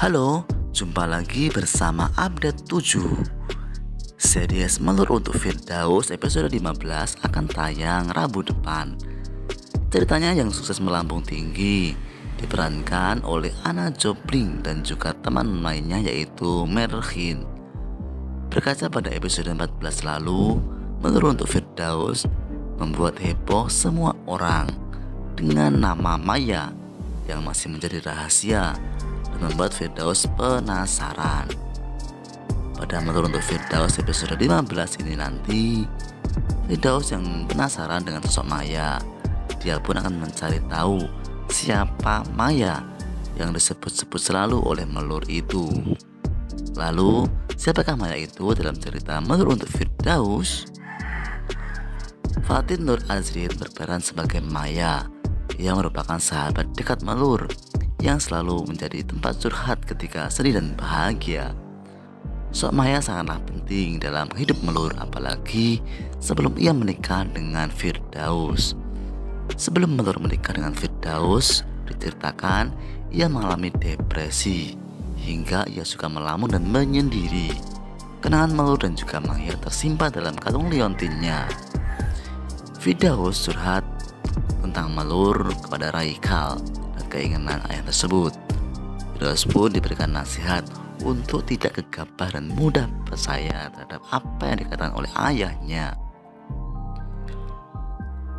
Halo, jumpa lagi bersama update 7. Series Melur untuk Firdaus episode 15 akan tayang Rabu depan. Ceritanya yang sukses melambung tinggi diperankan oleh Anna Jopling dan juga teman mainnya yaitu Merhin. Berkaca pada episode 14 lalu, Melur untuk Firdaus membuat heboh semua orang dengan nama Maya yang masih menjadi rahasia dan membuat Firdaus penasaran. Pada Melur untuk Firdaus episode 15 ini nanti, Firdaus yang penasaran dengan sosok Maya. Dia pun akan mencari tahu siapa Maya yang disebut-sebut selalu oleh Melur itu. Lalu, siapakah Maya itu dalam cerita Melur untuk Firdaus? Fatin Nur Azrin berperan sebagai Maya yang merupakan sahabat dekat Melur yang selalu menjadi tempat curhat ketika sedih dan bahagia. Sosok Maya sangatlah penting dalam hidup Melur, apalagi sebelum ia menikah dengan Firdaus. Sebelum Melur menikah dengan Firdaus, diceritakan ia mengalami depresi hingga ia suka melamun dan menyendiri. Kenangan Melur dan juga Maya tersimpan dalam kalung liontinnya. Firdaus curhat tentang Melur kepada Raikal dan keinginan ayah tersebut. Firdaus pun diberikan nasihat untuk tidak gegabah dan mudah percaya terhadap apa yang dikatakan oleh ayahnya.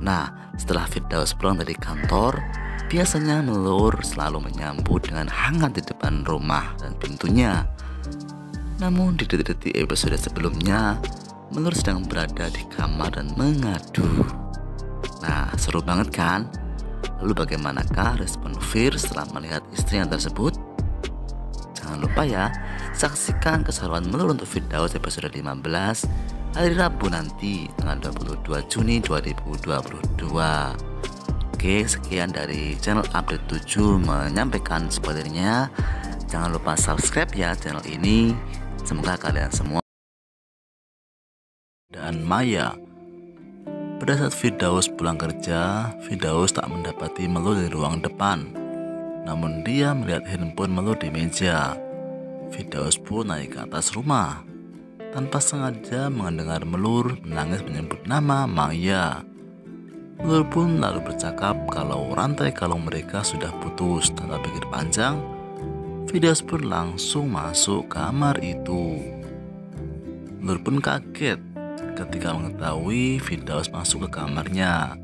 Nah, setelah Firdaus pulang dari kantor, biasanya Melur selalu menyambut dengan hangat di depan rumah dan pintunya. Namun di detik-detik episode sebelumnya, Melur sedang berada di kamar dan mengadu. Nah, seru banget kan? Lalu bagaimanakah respon Fir setelah melihat istrinya tersebut? Jangan lupa ya, saksikan keseruan Melur untuk Firdaus episode 15 hari Rabu nanti tanggal 22 Juni 2022. Oke, sekian dari channel update 7 menyampaikan spoilernya. Jangan lupa subscribe ya channel ini. Semoga kalian semua dan Maya. Pada saat Firdaus pulang kerja, Firdaus tak mendapati Melur di ruang depan. Namun dia melihat handphone Melur di meja. Firdaus pun naik ke atas rumah. Tanpa sengaja mendengar Melur menangis menyebut nama Maya. Melur pun lalu bercakap kalau rantai kalung mereka sudah putus. Tanpa pikir panjang, Firdaus pun langsung masuk kamar itu. Melur pun kaget ketika mengetahui Firdaus masuk ke kamarnya.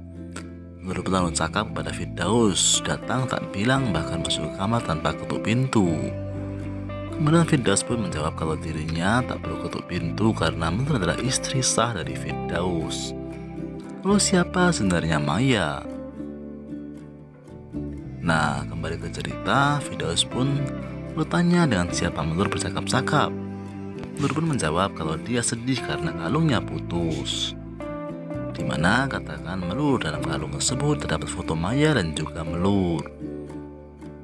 Melur pun lalu cakap kepada Firdaus, datang tak bilang bahkan masuk ke kamar tanpa ketuk pintu. Kemudian Firdaus pun menjawab kalau dirinya tak perlu ketuk pintu karena Melur adalah istri sah dari Firdaus. Lalu siapa sebenarnya Maya? Nah, kembali ke cerita, Firdaus pun bertanya dengan siapa Melur bercakap-cakap. Melur pun menjawab kalau dia sedih karena kalungnya putus. Dimana katakan Melur dalam kalung tersebut terdapat foto Maya dan juga Melur.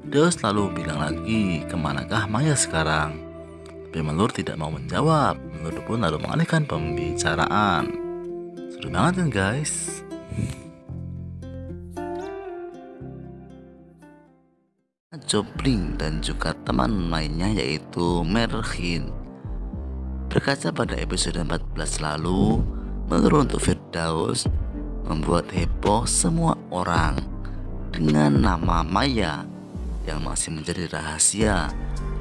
Firdaus lalu bilang lagi, kemanakah Maya sekarang? Tapi Melur tidak mau menjawab. Melur pun lalu mengalihkan pembicaraan. Seru banget kan guys? Jopling dan juga teman mainnya yaitu Merhin. Berkaca pada episode 14 lalu, Melur untuk Firdaus membuat heboh semua orang dengan nama Maya yang masih menjadi rahasia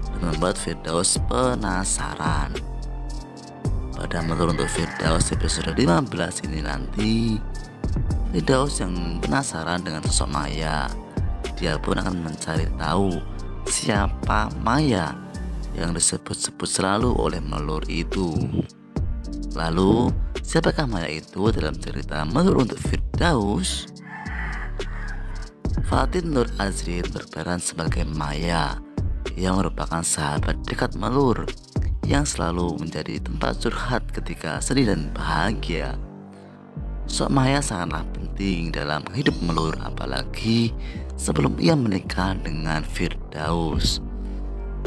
dan membuat Firdaus penasaran. Pada Melur untuk Firdaus episode 15 ini nanti, Firdaus yang penasaran dengan sosok Maya. Dia pun akan mencari tahu siapa Maya yang disebut-sebut selalu oleh Melur itu. Lalu, siapakah Maya itu dalam cerita Melur untuk Firdaus? Fatin Nur Azrin berperan sebagai Maya yang merupakan sahabat dekat Melur yang selalu menjadi tempat curhat ketika sedih dan bahagia. Sosok Maya sangatlah penting dalam hidup Melur, apalagi sebelum ia menikah dengan Firdaus.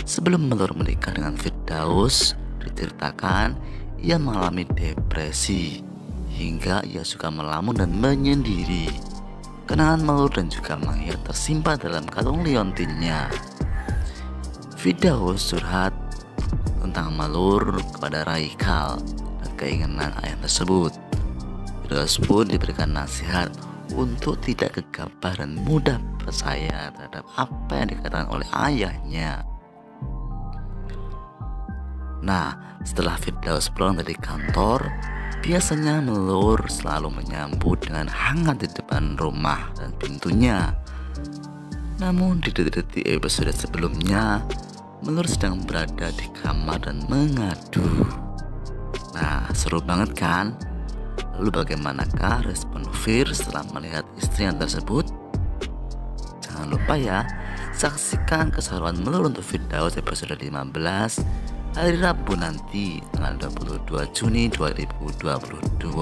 Sebelum Melur menikah dengan Firdaus, diceritakan ia mengalami depresi hingga ia suka melamun dan menyendiri. Kenangan Melur dan juga Maya tersimpan dalam kalung liontinnya. Firdaus curhat tentang Malur kepada Raikal dan keinginan ayah tersebut. Firdaus pun diberikan nasihat untuk tidak gegabah dan mudah percaya terhadap apa yang dikatakan oleh ayahnya. Nah, setelah Firdaus pulang dari kantor, biasanya Melur selalu menyambut dengan hangat di depan rumah dan pintunya. Namun di detik-detik episode sebelumnya, Melur sedang berada di kamar dan mengadu. Nah, seru banget kan? Lalu bagaimanakah respon Fir setelah melihat istrinya tersebut? Jangan lupa ya, saksikan keseruan Melur untuk Firdaus episode 15 hari Rabu nanti tanggal 22 Juni 2022.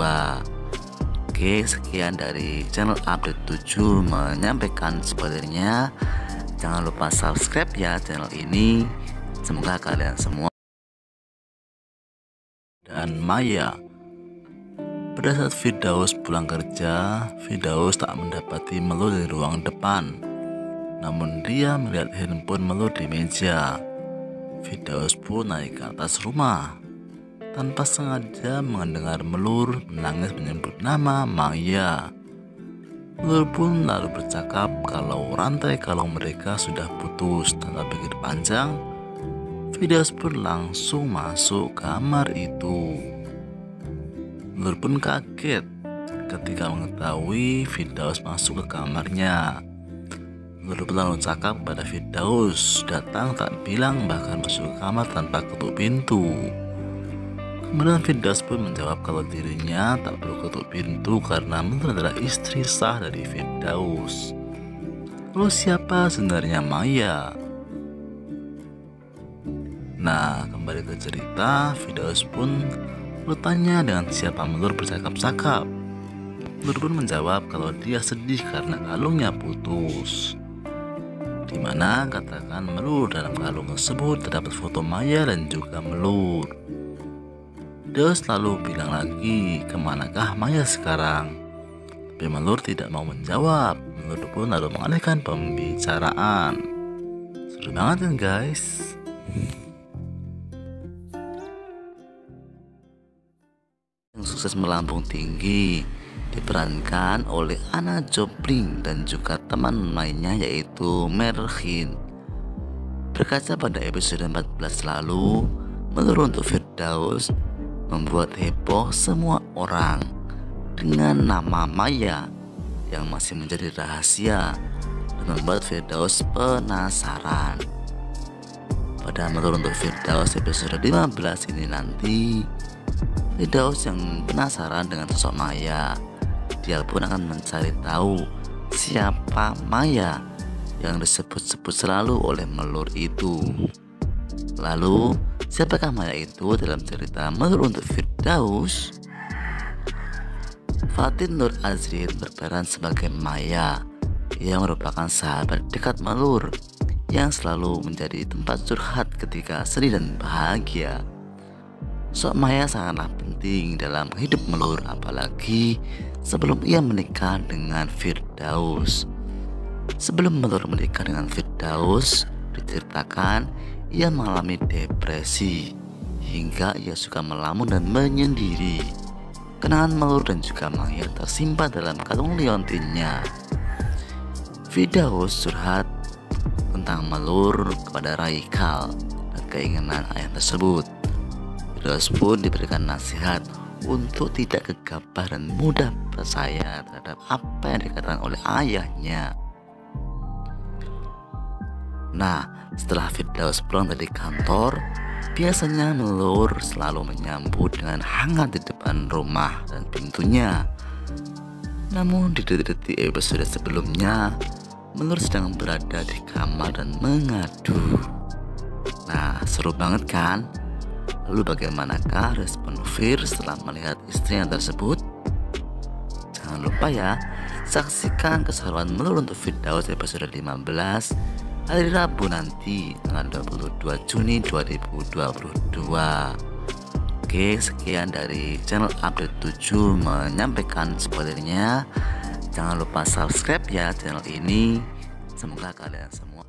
Oke, sekian dari channel Update 7 menyampaikan spoilernya. Jangan lupa subscribe ya channel ini. Semoga kalian semua dan Maya. Pada saat Firdaus pulang kerja, Firdaus tak mendapati Melur di ruang depan. Namun dia melihat handphone Melur di meja. Firdaus pun naik ke atas rumah. Tanpa sengaja mendengar Melur menangis menyebut nama Maya. Melur pun lalu bercakap kalau rantai kalung mereka sudah putus. Tanpa pikir panjang, Firdaus pun langsung masuk kamar itu. Melur pun kaget ketika mengetahui Firdaus masuk ke kamarnya. Melur pun lalu cakap pada Firdaus datang tak bilang, bahkan masuk ke kamar tanpa ketuk pintu. Kemudian Firdaus pun menjawab kalau dirinya tak perlu ketuk pintu karena Melur adalah istri sah dari Firdaus. Lalu siapa sebenarnya Maya? Nah, kembali ke cerita, Firdaus pun bertanya dengan siapa Melur bercakap-cakap. Melur pun menjawab kalau dia sedih karena kalungnya putus. Dimana katakan Melur dalam kalung tersebut terdapat foto Maya dan juga Melur. Firdaus lalu bilang lagi, kemanakah Maya sekarang? Tapi Melur tidak mau menjawab. Melur pun lalu mengalihkan pembicaraan. Seru banget kan guys? Yang sukses melambung tinggi diperankan oleh Anna Jopling dan juga teman lainnya yaitu Merhin. Berkaca pada episode 14 lalu, Melur untuk Firdaus membuat heboh semua orang dengan nama Maya yang masih menjadi rahasia dan membuat Firdaus penasaran. Pada Melur untuk Firdaus episode 15 ini nanti, Firdaus yang penasaran dengan sosok Maya. Dia pun akan mencari tahu siapa Maya yang disebut-sebut selalu oleh Melur itu. Lalu, siapakah Maya itu dalam cerita Melur untuk Firdaus? Fatin Nur Azrin berperan sebagai Maya yang merupakan sahabat dekat Melur yang selalu menjadi tempat curhat ketika sedih dan bahagia. Sosok Maya sangatlah penting dalam hidup Melur, apalagi sebelum ia menikah dengan Firdaus. Sebelum Melur menikah dengan Firdaus, diceritakan ia mengalami depresi hingga ia suka melamun dan menyendiri. Kenangan Melur dan juga Maya tersimpan dalam kalung liontinnya. Firdaus curhat tentang Melur kepada Raikal dan keinginan ayah tersebut. Firdaus pun diberikan nasihat untuk tidak gegabah dan mudah percaya terhadap apa yang dikatakan oleh ayahnya. Nah, setelah Firdaus pulang dari kantor, biasanya Melur selalu menyambut dengan hangat di depan rumah dan pintunya. Namun di detik-detik episode sebelumnya, Melur sedang berada di kamar dan mengadu. Nah, seru banget kan? Lalu bagaimanakah respon Fir setelah melihat istrinya tersebut? Jangan lupa ya, saksikan keseruan Melur untuk Firdaus episode 15 hari Rabu nanti tanggal 22 Juni 2022. Oke, sekian dari channel Update 7 menyampaikan spoilernya. Jangan lupa subscribe ya channel ini. Semoga kalian semua